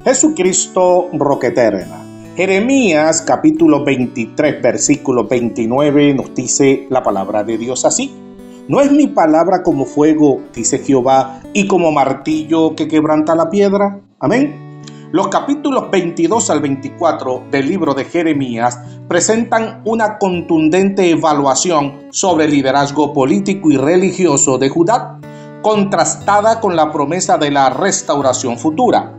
Jesucristo, roca eterna. Jeremías capítulo 23, versículo 29 nos dice la palabra de Dios así: ¿No es mi palabra como fuego, dice Jehová, y como martillo que quebranta la piedra? Amén. Los capítulos 22 al 24 del libro de Jeremías presentan una contundente evaluación sobre el liderazgo político y religioso de Judá, contrastada con la promesa de la restauración futura.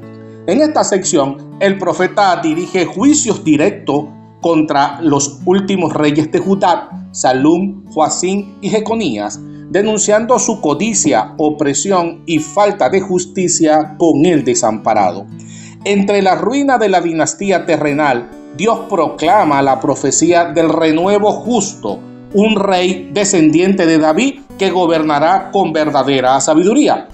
En esta sección, el profeta dirige juicios directos contra los últimos reyes de Judá, Salum, Joacim y Jeconías, denunciando su codicia, opresión y falta de justicia con el desamparado. Entre la ruina de la dinastía terrenal, Dios proclama la profecía del renuevo justo, un rey descendiente de David que gobernará con verdadera sabiduría.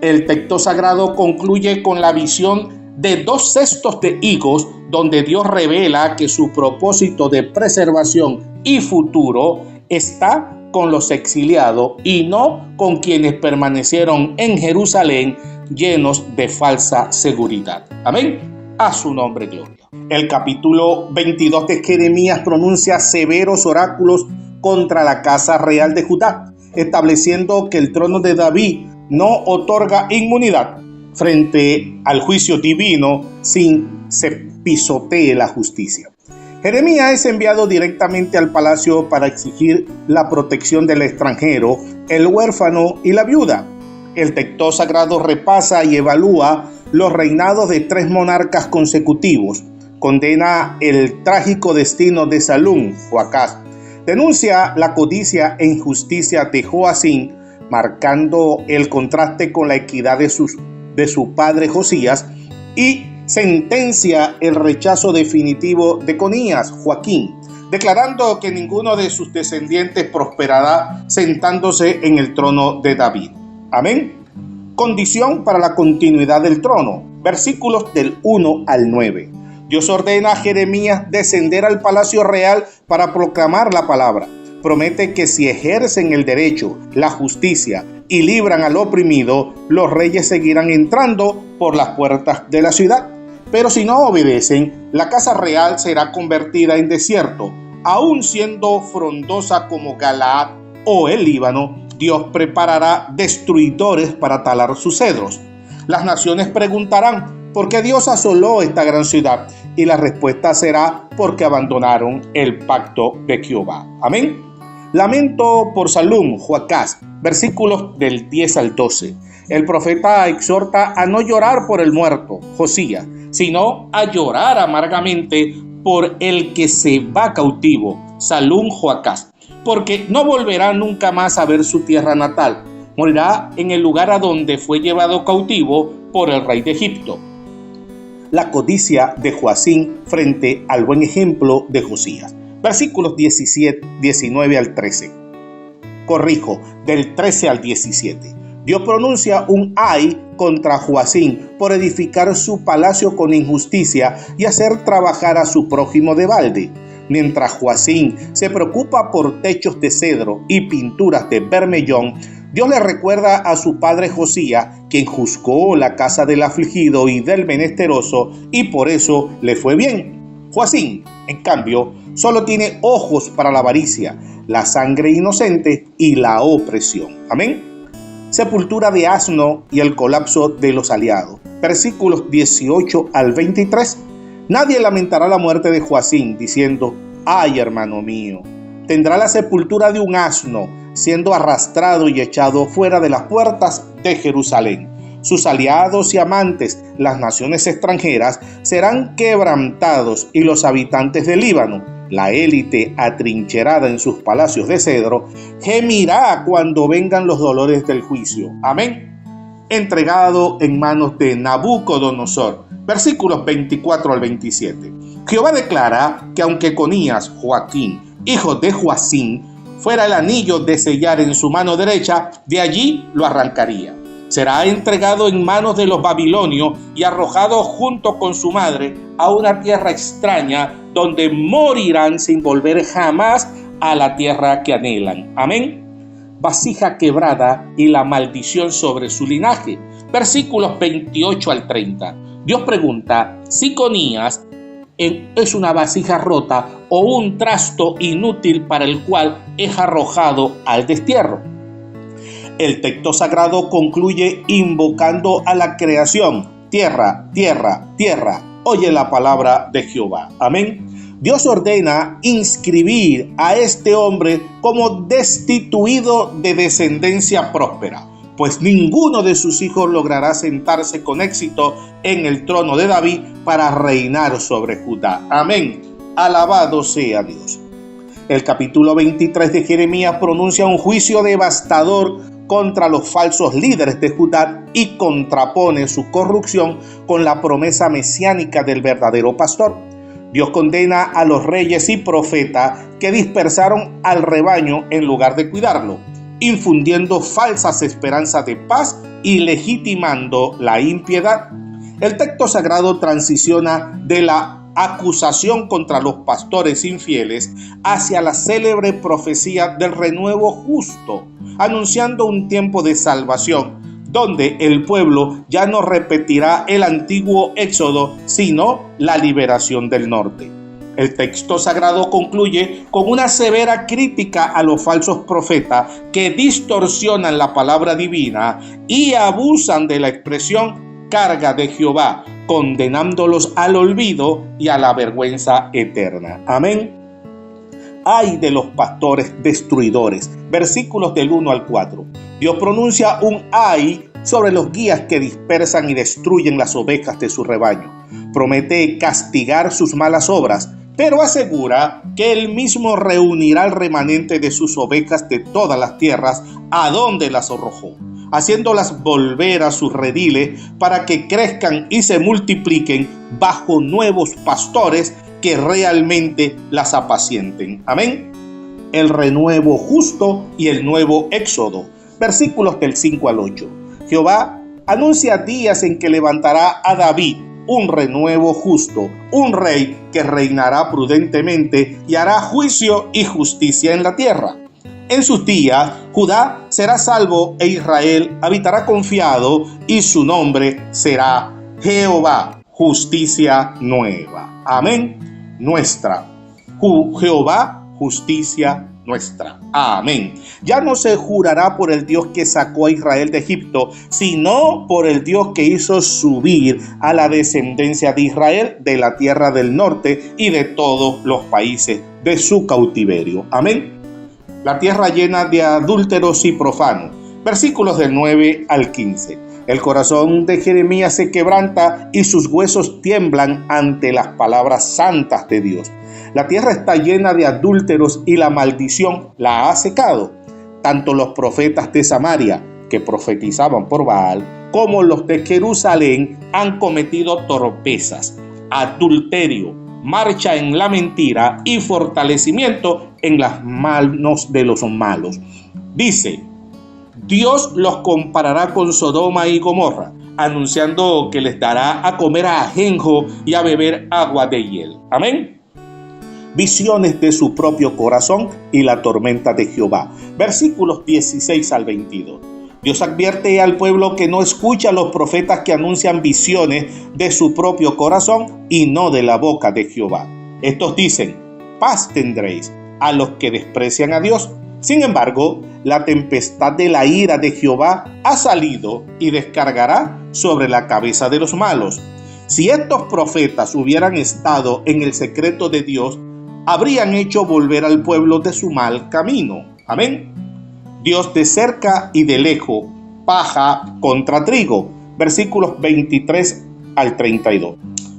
El texto sagrado concluye con la visión de 2 cestos de higos, donde Dios revela que su propósito de preservación y futuro está con los exiliados y no con quienes permanecieron en Jerusalén llenos de falsa seguridad. Amén. A su nombre gloria. El capítulo 22 de Jeremías pronuncia severos oráculos contra la casa real de Judá, estableciendo que el trono de David no otorga inmunidad frente al juicio divino sin se pisotee la justicia. Jeremías es enviado directamente al palacio para exigir la protección del extranjero, el huérfano y la viuda. El texto sagrado repasa y evalúa los reinados de 3 monarcas consecutivos, condena el trágico destino de Salum, Joacás, denuncia la codicia e injusticia de Joacim, marcando el contraste con la equidad de su padre Josías, y sentencia el rechazo definitivo de Jeconías, Joaquín, declarando que ninguno de sus descendientes prosperará sentándose en el trono de David. Amén. Condición para la continuidad del trono. Versículos del 1 al 9. Dios ordena a Jeremías descender al palacio real para proclamar la palabra. Promete que si ejercen el derecho, la justicia y libran al oprimido, los reyes seguirán entrando por las puertas de la ciudad. Pero si no obedecen, la casa real será convertida en desierto. Aún siendo frondosa como Galaad o el Líbano, Dios preparará destruidores para talar sus cedros. Las naciones preguntarán: ¿por qué Dios asoló esta gran ciudad? Y la respuesta será: porque abandonaron el pacto de Jehová. Amén. Lamento por Salum, Joacás, versículos del 10 al 12. El profeta exhorta a no llorar por el muerto, Josías, sino a llorar amargamente por el que se va cautivo, Salum, Joacás, porque no volverá nunca más a ver su tierra natal. Morirá en el lugar a donde fue llevado cautivo por el rey de Egipto. La codicia de Joacim frente al buen ejemplo de Josías. Versículos 19 al 13. Del 13 al 17. Dios pronuncia un ay contra Joacim por edificar su palacio con injusticia y hacer trabajar a su prójimo de balde. Mientras Joacim se preocupa por techos de cedro y pinturas de bermellón, Dios le recuerda a su padre Josías, quien juzgó la casa del afligido y del menesteroso, y por eso le fue bien. Joacim, en cambio, solo tiene ojos para la avaricia, la sangre inocente y la opresión. Amén. Sepultura de asno y el colapso de los aliados. Versículos 18 al 23. Nadie lamentará la muerte de Joacim, diciendo: ay, hermano mío. Tendrá la sepultura de un asno, siendo arrastrado y echado fuera de las puertas de Jerusalén. Sus aliados y amantes, las naciones extranjeras, serán quebrantados, y los habitantes del Líbano, la élite atrincherada en sus palacios de cedro, gemirá cuando vengan los dolores del juicio. Amén. Entregado en manos de Nabucodonosor. Versículos 24 al 27. Jehová declara que aunque Jeconías, Joacim, hijo de Joacim, fuera el anillo de sellar en su mano derecha, de allí lo arrancaría. Será entregado en manos de los babilonios y arrojado junto con su madre a una tierra extraña, donde morirán sin volver jamás a la tierra que anhelan. Amén. Vasija quebrada y la maldición sobre su linaje. Versículos 28 al 30. Dios pregunta si Conías es una vasija rota o un trasto inútil para el cual es arrojado al destierro. El texto sagrado concluye invocando a la creación: tierra, tierra, tierra, oye la palabra de Jehová. Amén. Dios ordena inscribir a este hombre como destituido de descendencia próspera, pues ninguno de sus hijos logrará sentarse con éxito en el trono de David para reinar sobre Judá. Amén. Alabado sea Dios. El capítulo 23 de Jeremías pronuncia un juicio devastador contra los falsos líderes de Judá y contrapone su corrupción con la promesa mesiánica del verdadero pastor. Dios condena a los reyes y profetas que dispersaron al rebaño en lugar de cuidarlo, infundiendo falsas esperanzas de paz y legitimando la impiedad. El texto sagrado transiciona de la acusación contra los pastores infieles hacia la célebre profecía del renuevo justo, anunciando un tiempo de salvación, donde el pueblo ya no repetirá el antiguo éxodo, sino la liberación del norte. El texto sagrado concluye con una severa crítica a los falsos profetas que distorsionan la palabra divina y abusan de la expresión carga de Jehová, condenándolos al olvido y a la vergüenza eterna. Amén. Ay de los pastores destruidores. Versículos del 1 al 4. Dios pronuncia un ay sobre los guías que dispersan y destruyen las ovejas de su rebaño. Promete castigar sus malas obras, pero asegura que él mismo reunirá al remanente de sus ovejas de todas las tierras a donde las arrojó, haciéndolas volver a sus rediles para que crezcan y se multipliquen bajo nuevos pastores que realmente las apacienten. Amén. El renuevo justo y el nuevo éxodo. Versículos del 5 al 8. Jehová anuncia días en que levantará a David un renuevo justo, un rey que reinará prudentemente y hará juicio y justicia en la tierra. En sus días, Judá será salvo e Israel habitará confiado, y su nombre será Jehová, justicia nueva. Amén. Nuestra. Jehová, justicia nuestra. Amén. Ya no se jurará por el Dios que sacó a Israel de Egipto, sino por el Dios que hizo subir a la descendencia de Israel de la tierra del norte y de todos los países de su cautiverio. Amén. La tierra llena de adúlteros y profanos. Versículos del 9 al 15. El corazón de Jeremías se quebranta y sus huesos tiemblan ante las palabras santas de Dios. La tierra está llena de adúlteros y la maldición la ha secado. Tanto los profetas de Samaria, que profetizaban por Baal, como los de Jerusalén han cometido torpezas, adulterio, marcha en la mentira y fortalecimiento en las manos de los malos. Dice: Dios los comparará con Sodoma y Gomorra, anunciando que les dará a comer a ajenjo y a beber agua de hiel. Amén. Visiones de su propio corazón y la tormenta de Jehová. Versículos 16 al 22. Dios advierte al pueblo que no escucha a los profetas que anuncian visiones de su propio corazón y no de la boca de Jehová. Estos dicen: paz tendréis, a los que desprecian a Dios. Sin embargo, la tempestad de la ira de Jehová ha salido y descargará sobre la cabeza de los malos. Si estos profetas hubieran estado en el secreto de Dios, habrían hecho volver al pueblo de su mal camino. Amén. Dios de cerca y de lejos, paja contra trigo. Versículos 23 al 32.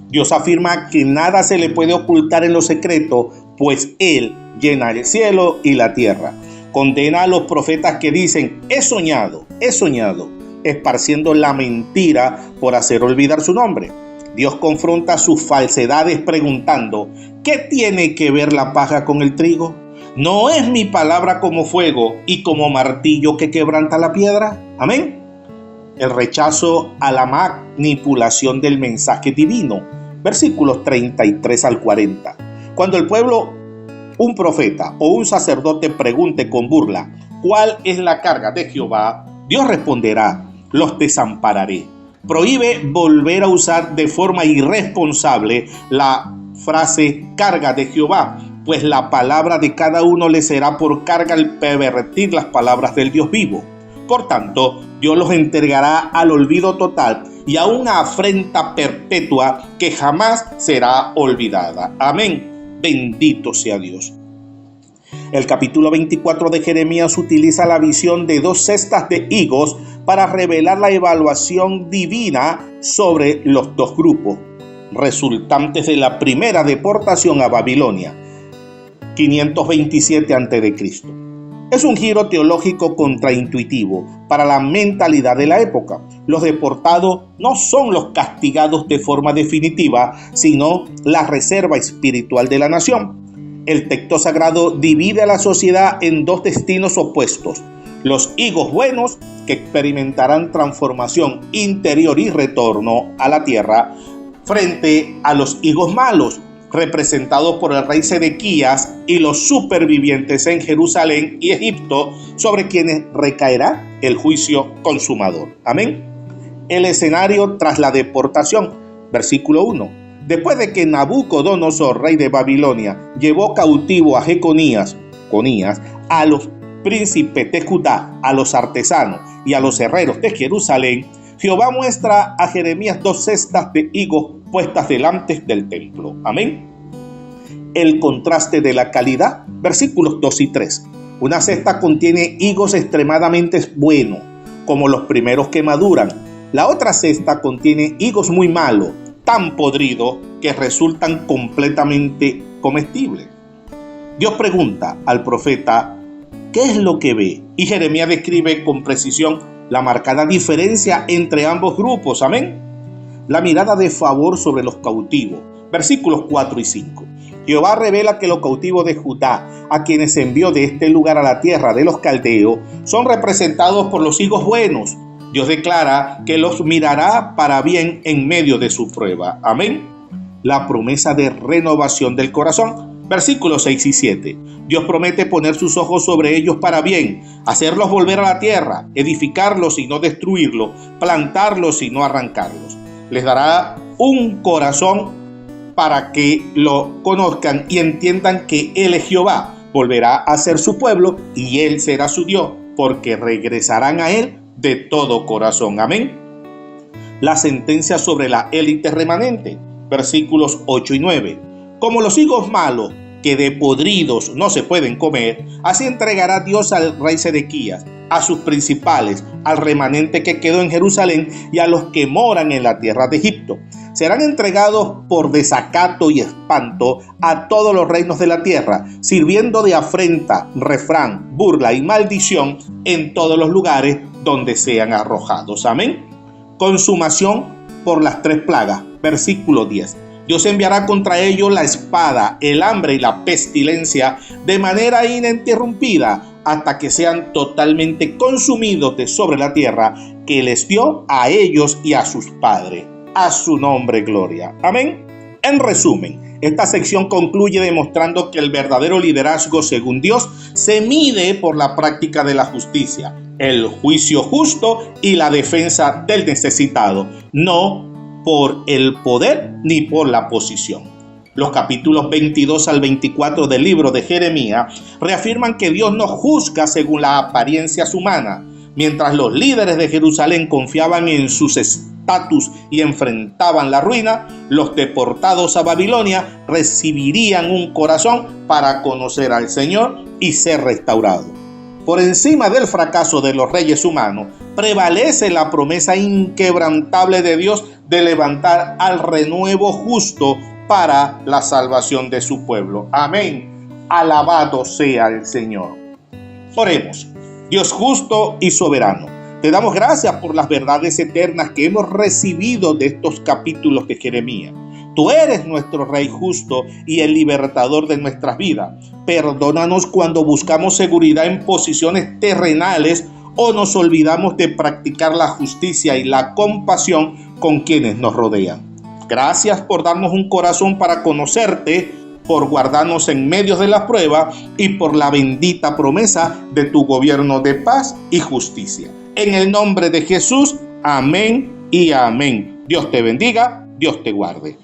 Dios afirma que nada se le puede ocultar en lo secreto, pues Él llena el cielo y la tierra. Condena a los profetas que dicen: he soñado, esparciendo la mentira por hacer olvidar su nombre. Dios confronta sus falsedades preguntando: ¿qué tiene que ver la paja con el trigo? ¿No es mi palabra como fuego y como martillo que quebranta la piedra? Amén. El rechazo a la manipulación del mensaje divino. Versículos 33 al 40. Cuando el pueblo, un profeta o un sacerdote pregunte con burla: ¿cuál es la carga de Jehová? Dios responderá: los desampararé. prohíbe volver a usar de forma irresponsable la frase carga de Jehová, pues la palabra de cada uno le será por carga al pervertir las palabras del Dios vivo. Por tanto, Dios los entregará al olvido total y a una afrenta perpetua que jamás será olvidada. Amén. Bendito sea Dios. El capítulo 24 de Jeremías utiliza la visión de 2 cestas de higos para revelar la evaluación divina sobre los 2 grupos, resultantes de la primera deportación a Babilonia, 527 a.C. Es un giro teológico contraintuitivo para la mentalidad de la época. Los deportados no son los castigados de forma definitiva, sino la reserva espiritual de la nación. El texto sagrado divide a la sociedad en 2 destinos opuestos: los higos buenos, que experimentarán transformación interior y retorno a la tierra, frente a los higos malos, representados por el rey Sedequías y los supervivientes en Jerusalén y Egipto, sobre quienes recaerá el juicio consumador. Amén. El escenario tras la deportación, versículo 1. Después de que Nabucodonosor, rey de Babilonia, llevó cautivo a Jeconías, a los príncipes de Judá, a los artesanos y a los herreros de Jerusalén, Jehová muestra a Jeremías 2 cestas de higos puestas delante del templo. Amén. El contraste de la calidad, versículos 2 y 3. Una cesta contiene higos extremadamente buenos, como los primeros que maduran. La otra cesta contiene higos muy malos, tan podridos que resultan completamente comestibles. Dios pregunta al profeta, ¿qué es lo que ve? Y Jeremías describe con precisión la marcada diferencia entre ambos grupos. Amén. La mirada de favor sobre los cautivos, versículos 4 y 5. Jehová revela que los cautivos de Judá, a quienes envió de este lugar a la tierra de los caldeos, son representados por los higos buenos. Dios declara que los mirará para bien en medio de su prueba. Amén. La promesa de renovación del corazón, versículos 6 y 7. Dios promete poner sus ojos sobre ellos para bien, hacerlos volver a la tierra, edificarlos y no destruirlos, plantarlos y no arrancarlos. Les dará un corazón para que lo conozcan y entiendan que Él es Jehová. Volverá a ser su pueblo y Él será su Dios, porque regresarán a Él de todo corazón. Amén. La sentencia sobre la élite remanente, versículos 8 y 9. Como los higos malos, que de podridos no se pueden comer, así entregará Dios al rey Sedequías, a sus principales, al remanente que quedó en Jerusalén y a los que moran en la tierra de Egipto. Serán entregados por desacato y espanto a todos los reinos de la tierra, sirviendo de afrenta, refrán, burla y maldición en todos los lugares donde sean arrojados. Amén. Consumación por las 3 plagas, versículo 10. Dios enviará contra ellos la espada, el hambre y la pestilencia de manera ininterrumpida hasta que sean totalmente consumidos de sobre la tierra que les dio a ellos y a sus padres. A su nombre gloria. Amén. En resumen, esta sección concluye demostrando que el verdadero liderazgo según Dios se mide por la práctica de la justicia, el juicio justo y la defensa del necesitado, no por el poder ni por la posición. Los capítulos 22 al 24 del libro de Jeremías reafirman que Dios no juzga según las apariencias humanas. Mientras los líderes de Jerusalén confiaban en sus estatus y enfrentaban la ruina, los deportados a Babilonia recibirían un corazón para conocer al Señor y ser restaurados. Por encima del fracaso de los reyes humanos, prevalece la promesa inquebrantable de Dios de levantar al renuevo justo para la salvación de su pueblo. Amén. Alabado sea el Señor. Oremos. Dios justo y soberano, te damos gracias por las verdades eternas que hemos recibido de estos capítulos de Jeremías. Tú eres nuestro Rey justo y el libertador de nuestras vidas. Perdónanos cuando buscamos seguridad en posiciones terrenales o nos olvidamos de practicar la justicia y la compasión con quienes nos rodean. Gracias por darnos un corazón para conocerte, por guardarnos en medio de la prueba y por la bendita promesa de tu gobierno de paz y justicia. En el nombre de Jesús, amén y amén. Dios te bendiga, Dios te guarde.